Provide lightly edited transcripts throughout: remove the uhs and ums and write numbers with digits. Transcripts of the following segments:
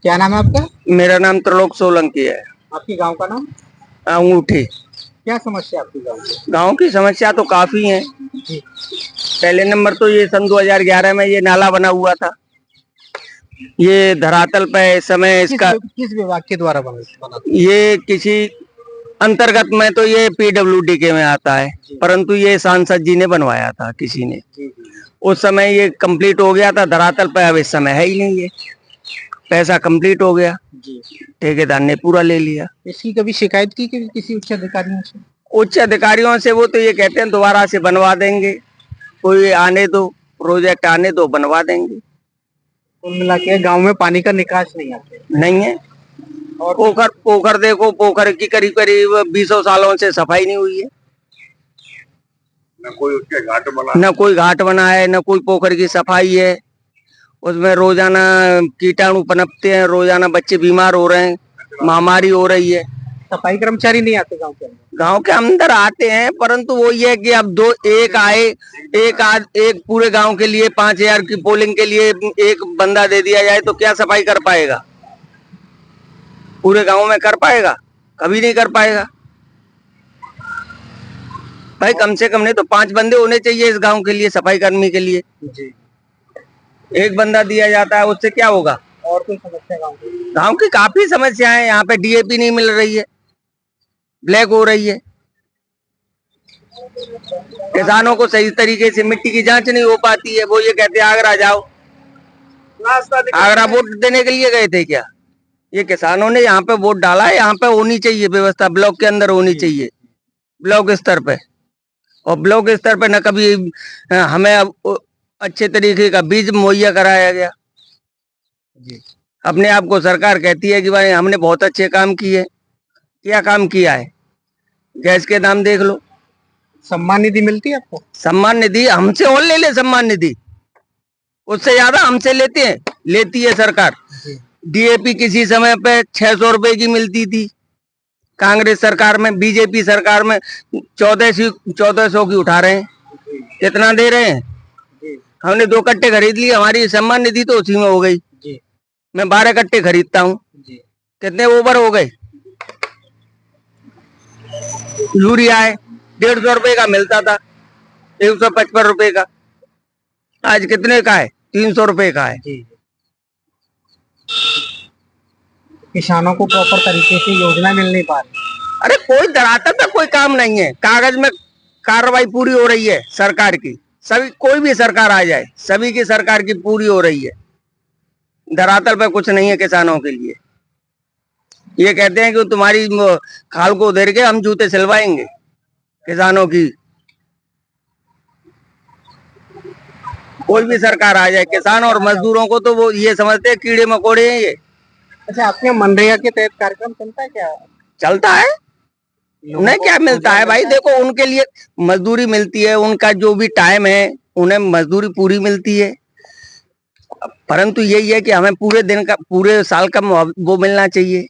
क्या नाम है आपका? मेरा नाम त्रिलोक सोलंकी है। आपके गांव का नाम? अंगूठी। क्या समस्या आपके गांव की? गांव की समस्या तो काफी है। जी। पहले नंबर तो ये सन 2011 में ये नाला बना हुआ था। ये धरातल पे इस समय इसका किस विभाग के द्वारा बना? ये किसी अंतर्गत में तो ये पीडब्ल्यूडी के में आता है, परंतु ये सांसद जी ने बनवाया था किसी ने। उस समय ये कंप्लीट हो गया था धरातल पे, अब इस समय है ही नहीं। ये पैसा कंप्लीट हो गया, ठेकेदार ने पूरा ले लिया। इसकी कभी शिकायत की किसी उच्च अधिकारियों से? उच्च अधिकारियों से वो तो ये कहते हैं दोबारा से बनवा देंगे, कोई आने दो, प्रोजेक्ट आने दो, बनवा देंगे। कुल मिला के गाँव में पानी का निकास नहीं है। और पोखर देखो, पोखर की करीब करीब 20 सालों से सफाई नहीं हुई है। न कोई घाट बना है, न कोई पोखर की सफाई है। उसमें रोजाना कीटाणु पनपते हैं, रोजाना बच्चे बीमार हो रहे हैं, महामारी हो रही है। सफाई कर्मचारी नहीं आते गांव के अंदर? गांव के अंदर आते हैं, परंतु वो ये है कि अब एक पूरे गांव के लिए 5000 की पोलिंग के लिए एक बंदा दे दिया जाए तो क्या सफाई कर पाएगा? पूरे गांव में कर पाएगा? कभी नहीं कर पाएगा भाई। कम से कम नहीं तो 5 बंदे होने चाहिए इस गांव के लिए, सफाई कर्मी के लिए। जी। एक बंदा दिया जाता है, उससे क्या होगा? और कोई समस्या गांव की काफी समस्या है। यहाँ पे डीएपी नहीं मिल रही है, ब्लैक हो रही है। किसानों को सही तरीके से मिट्टी की जांच नहीं हो पाती है। वो ये कहते हैं आगरा जाओ। आगरा वोट देने के लिए गए थे क्या? ये किसानों ने यहाँ पे वोट डाला है। यहाँ पे होनी चाहिए व्यवस्था, ब्लॉक के अंदर होनी चाहिए, ब्लॉक स्तर पे। और ब्लॉक स्तर पे न कभी हमें अच्छे तरीके का बीज मुहैया कराया गया। अपने आप को सरकार कहती है कि भाई हमने बहुत अच्छे काम किए। क्या काम किया है? गैस के दाम देख लो। सम्मान निधि मिलती है आपको? सम्मान निधि हमसे और ले ले, सम्मान निधि उससे ज्यादा हमसे लेती है सरकार। डीएपी किसी समय पे 600 रुपए की मिलती थी कांग्रेस सरकार में, बीजेपी सरकार में 1400 की उठा रहे हैं। कितना दे रहे हैं? हमने 2 कट्टे खरीद लिए, हमारी सम्मान निधि तो उसी में हो गई। मैं 12 कट्टे खरीदता हूँ, कितने ओवर हो गए? यूरिया है 150 रुपए का मिलता था, 155 रुपए का। आज कितने का है? 300 रुपए का है। किसानों को प्रॉपर तरीके से योजना मिल नहीं पा रही। अरे कोई धरातल पे कोई काम नहीं है, कागज में कार्रवाई पूरी हो रही है सरकार की। सभी, कोई भी सरकार आ जाए, सभी की सरकार की पूरी हो रही है। धरातल पे कुछ नहीं है किसानों के लिए। ये कहते हैं कि तुम्हारी खाल को उधेर के हम जूते सिलवाएंगे किसानों की। कोई भी सरकार आ जाए, किसान और मजदूरों को तो वो ये समझते हैं कीड़े मकोड़े हैं ये। अच्छा, आपके मनरेगा के तहत कार्यक्रम चलता है क्या? चलता है। उन्हें क्या मिलता है भाई? देखो, उनके लिए मजदूरी मिलती है, उनका जो भी टाइम है उन्हें मजदूरी पूरी मिलती है। परंतु यही है कि हमें पूरे दिन का, पूरे साल का वो मिलना चाहिए।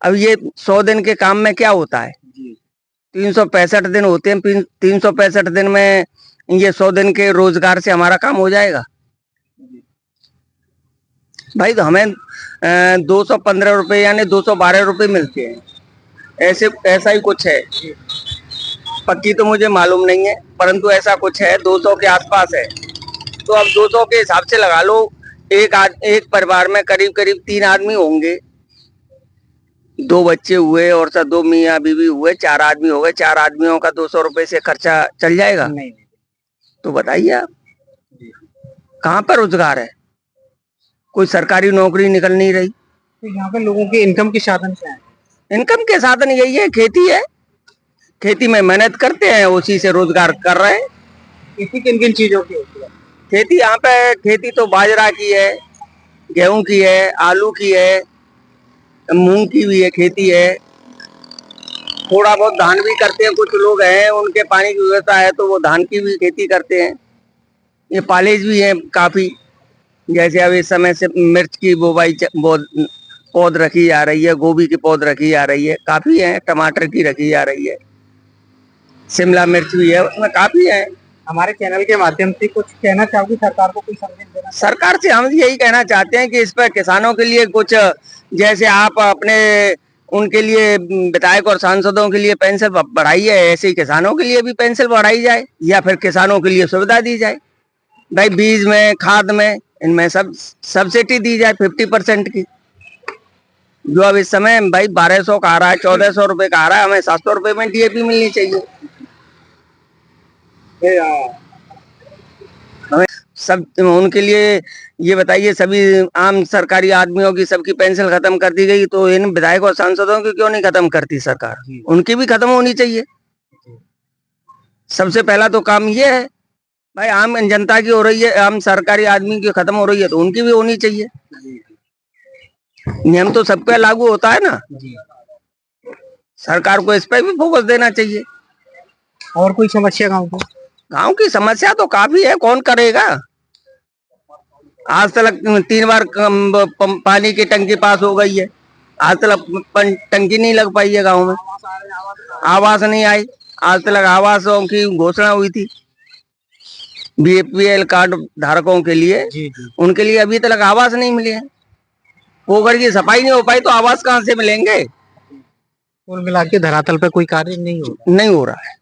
अब ये 100 दिन के काम में क्या होता है? 365 दिन होते हैं। 365 दिन में ये 100 दिन के रोजगार से हमारा काम हो जाएगा भाई? तो हमें 215 रुपए यानी 212 रुपए मिलते हैं। ऐसा ही कुछ है। पक्की तो मुझे मालूम नहीं है, परंतु ऐसा कुछ है, 200 के आसपास है। तो अब 200 के हिसाब से लगा लो, एक परिवार में करीब करीब 3 आदमी होंगे, 2 बच्चे हुए और 2 मियाँ बीवी हुए, 4 आदमी हो गए। 4 आदमियों का 200 रुपए से खर्चा चल जाएगा? नहीं। तो बताइए आप, कहाँ पर रोजगार है? कोई सरकारी नौकरी निकल नहीं रही। तो यहाँ पे लोगों के इनकम के साधन क्या है? इनकम के साधन यही है, खेती है। खेती में मेहनत करते हैं, उसी से रोजगार कर रहे हैं। खेती किन किन चीजों की होती है? खेती यहाँ पे, खेती तो बाजरा की है, गेहूं की है, आलू की है, मूंग की भी है, खेती है। थोड़ा बहुत धान भी करते हैं। कुछ लोग हैं उनके पानी की व्यवस्था है तो वो धान की भी खेती करते हैं। ये पालेज भी है काफी। जैसे अब इस समय से मिर्च की बुवाई पौध रखी जा रही है, गोभी की पौध रखी जा रही है, काफी है। टमाटर की रखी जा रही है, शिमला मिर्च भी है, उसमें काफी है। हमारे चैनल के माध्यम से कुछ कहना चाहोगे सरकार को, कोई संदेश देना? सरकार से हम यही कहना चाहते हैं कि इस पर किसानों के लिए कुछ, जैसे आप अपने उनके लिए विधायक और सांसदों के लिए पेंशन बढ़ाई है, ऐसे ही किसानों के लिए भी पेंशन बढ़ाई जाए, या फिर किसानों के लिए सुविधा दी जाए। भाई बीज में, खाद में, इनमें सब सब्सिडी दी जाए 50% की। जो अब इस समय भाई 1200 का आ रहा है, 1400 रुपए का आ रहा है, हमें 700 रुपए में डीएपी मिलनी चाहिए। हमें सब उनके लिए ये बताइए, सभी आम सरकारी आदमियों की सबकी पेंशन खत्म कर दी गई, तो इन विधायक और सांसदों की क्यों नहीं खत्म करती सरकार? उनकी भी खत्म होनी चाहिए। सबसे पहला तो काम ये है भाई, आम जनता की हो रही है, आम सरकारी आदमी की खत्म हो रही है, तो उनकी भी होनी चाहिए। नियम तो सब पे लागू होता है ना, सरकार को इस पे भी फोकस देना चाहिए। और कोई समस्या गांव की? गांव की समस्या तो काफी है, कौन करेगा? आज तक 3 बार पानी की टंकी पास हो गई है, आज तक टंकी नहीं लग पाई है गांव में। आवास नहीं आई, आज तक आवासों की घोषणा हुई थी बीपीएल कार्ड धारकों के लिए, उनके लिए अभी तक आवास नहीं मिले हैं। पोखर की सफाई नहीं हो पाई तो आवास कहाँ से मिलेंगे? कुल मिला के धरातल पे कोई कार्य नहीं हो रहा है।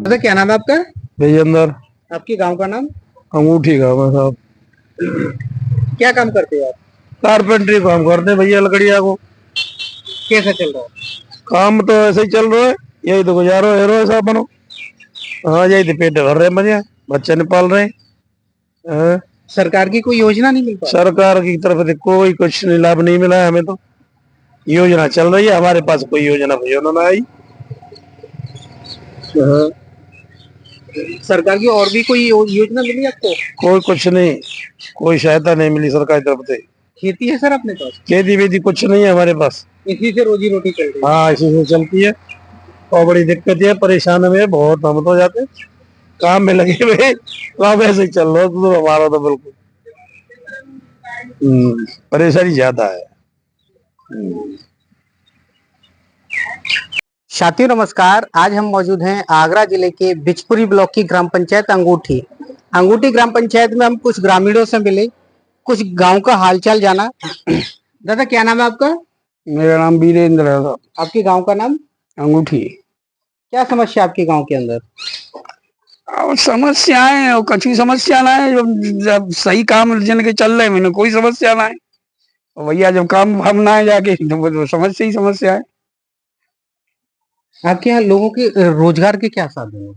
दादा क्या नाम है आपका? विजेंद्र। आपके गांव का नाम? अंगूठी गाँव में साहब। क्या काम करते हो आप? कारपेंटरी काम करते हैं भैया, लकड़िया को। कैसा चल रहा है काम? तो ऐसे ही चल रहा है, यही तो गुजारो है ऐसा बनो। हाँ, यही तो पेट भर रहे हैं, बढ़िया बच्चे नहीं पाल रहे हैं। सरकार की कोई योजना नहीं मिल पा? सरकार की तरफ से कोई कुछ लाभ नहीं मिला है हमें तो। योजना चल रही है, हमारे पास कोई योजना ना आई। सरकार की और भी कोई योजना मिली आपको? कोई कुछ नहीं, कोई सहायता नहीं मिली सरकार की तरफ से। खेती है सर अपने पास? खेती वेती कुछ नहीं है हमारे पास, इसी से रोजी रोटी चल रही है? हाँ, इसी से चलती है। और बड़ी दिक्कत है, परेशान में बहुत हम तो जाते काम में लगे हुए, काम ऐसे ही चल रहा तो हमारा तो बिल्कुल परेशानी ज्यादा है। साथियों नमस्कार, आज हम मौजूद हैं आगरा जिले के बिचपुरी ब्लॉक की ग्राम पंचायत अंगूठी ग्राम पंचायत में। हम कुछ ग्रामीणों से मिले, कुछ गांव का हालचाल जाना। दादा क्या नाम है आपका? मेरा नाम वीरेंद्र है। आपके गांव का नाम? अंगूठी। क्या समस्या आपके गांव के अंदर? और समस्याएं और कछु समस्या ना है, जब सही काम जिनके चल रहे मैंने कोई समस्या ना है, और भैया जब काम हम ना है जाके तो समस्या ही समस्या है। आपके यहाँ लोगों के रोजगार के क्या साधन हैं?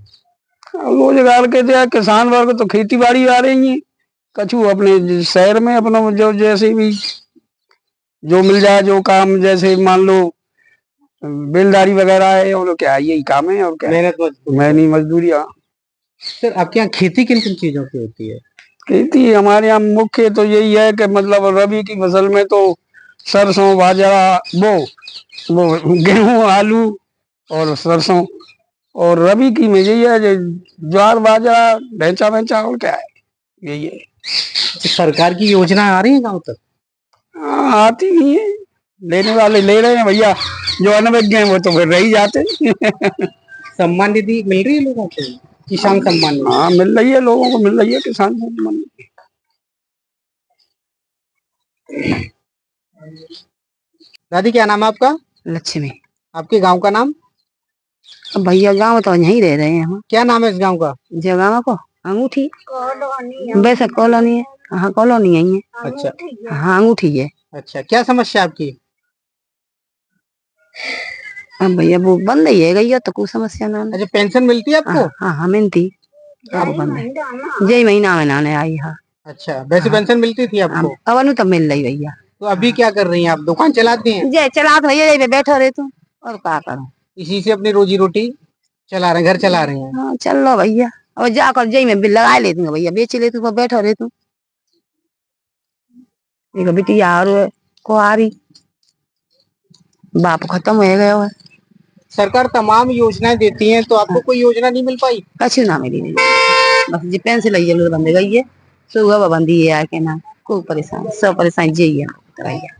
रोजगार के जो किसान वर्ग तो खेती बाड़ी आ रही है, कछु अपने शहर में अपना जो जैसे भी जो मिल जाए, जो काम जैसे मान लो बेलदारी वगैरह है, और क्या यही काम है और क्या मेहनत मजदूरी। सर आपके यहाँ खेती किन किन चीजों की होती है? खेती हमारे यहाँ मुख्य तो यही है कि मतलब रबी की फसल में तो सरसों, बाजरा, वो गेहूं, आलू और सरसों, और रबी की में यही है ज्वार, बाजरा, ढैंचा और क्या है, यही है। सरकार की योजना आ रही है गांव तक? हाँ, आती नहीं है, लेने वाले ले रहे हैं भैया, जो अनभिज्ञ हैं वो तो फिर रह ही जाते। सम्मान निधि मिल रही है लोगों को? किसान सम्मान निधि? हाँ, मिल रही है, लोगों को मिल रही है किसान सम्मान निधि। दादी क्या नाम है आपका? लक्ष्मी। आपके गांव का नाम? अब भैया गाँव तो यहीं रह रहे हैं हम। क्या नाम है इस गांव का? जगह को अंगूठी, वैसे कॉलोनी है। हाँ, कॉलोनी यही है। अच्छा, हाँ, अंगूठी है। अच्छा, क्या समस्या आपकी? अब भैया वो बंद ही है गई तो कोई समस्या ना। अच्छा, पेंशन मिलती है आपको? हाँ हाँ मिलती, अब बंद है, यही महीना में नाने आई। हाँ अच्छा, वैसे पेंशन मिलती थी आपको? अब अनु तो मिल रही भैया। तो अभी क्या कर रही हैं आप? दुकान चलाती हैं? जय चला तो भैया यही पे बैठा रहे तू, और क्या करूं। इसी से अपनी रोजी रोटी चला रहे हैं, घर चला रहे हैं? हाँ चल लो भैया, और जाकर जई में बिल लगा लेती हूँ भैया, बेच ले तू, बैठा रहे तू। एक बिटिया और कुआरी, बाप खत्म हो गया है। सरकार तमाम योजनाएं देती हैं, तो आपको कोई योजना नहीं मिल पाई? कछु ना मिली नहीं, बस जी पेंसिल आई बंद गई है, सुबह बंदी है के ना, कोई परेशान, सब परेशान जी है भैया।